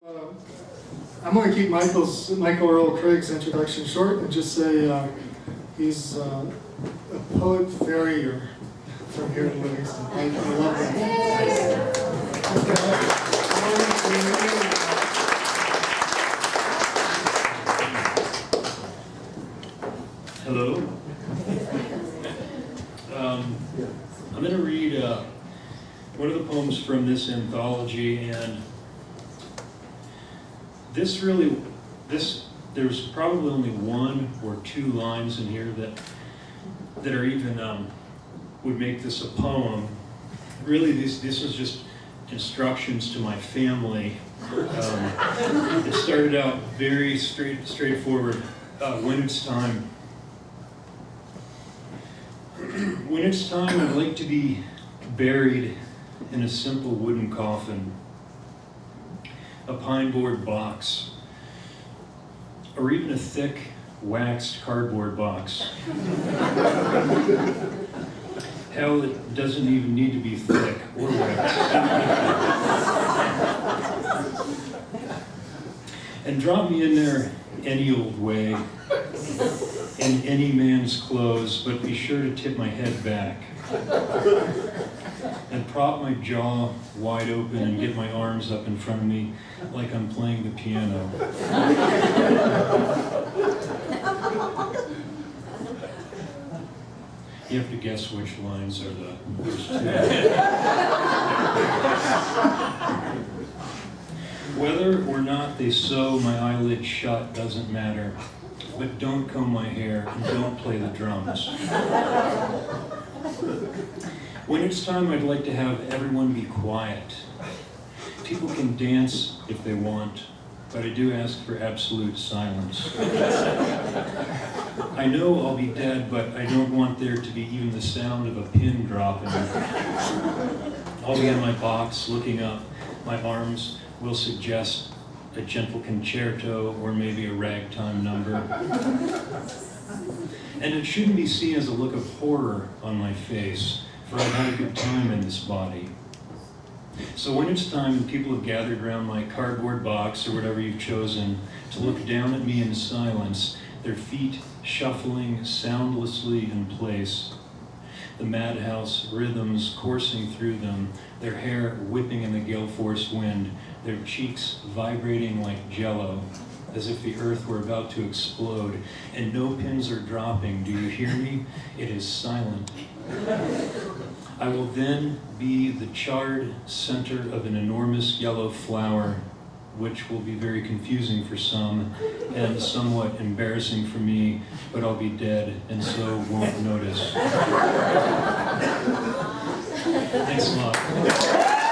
I'm going to keep Michael Earl Craig's introduction short and just say he's a poet farrier from here to Livingston. I love that. Hello. I'm going to read one of the poems from this anthology, and there's probably only one or two lines in here that are even would make this a poem. Really, this was just instructions to my family. It started out very straightforward. When it's time. When it's time, I'd like to be buried in a simple wooden coffin, a pine board box, or even a thick, waxed cardboard box. Hell, it doesn't even need to be thick or waxed. And drop me in there any old way, in any man's clothes, but be sure to tip my head back. And prop my jaw wide open and get my arms up in front of me like I'm playing the piano. You have to guess which lines are those two. Whether or not they sew my eyelids shut doesn't matter, but don't comb my hair and don't play the drums. When it's time, I'd like to have everyone be quiet. People can dance if they want, but I do ask for absolute silence. I know I'll be dead, but I don't want there to be even the sound of a pin dropping. I'll be in my box looking up. My arms will suggest a gentle concerto or maybe a ragtime number. And it shouldn't be seen as a look of horror on my face, for I've had a good time in this body. So when it's time and people have gathered around my cardboard box or whatever you've chosen to look down at me in silence, their feet shuffling soundlessly in place, the madhouse rhythms coursing through them, their hair whipping in the gale force wind, their cheeks vibrating like jello, as if the earth were about to explode, and no pins are dropping. Do you hear me? It is silent. I will then be the charred center of an enormous yellow flower, which will be very confusing for some and somewhat embarrassing for me, but I'll be dead and so won't notice. Thanks a lot.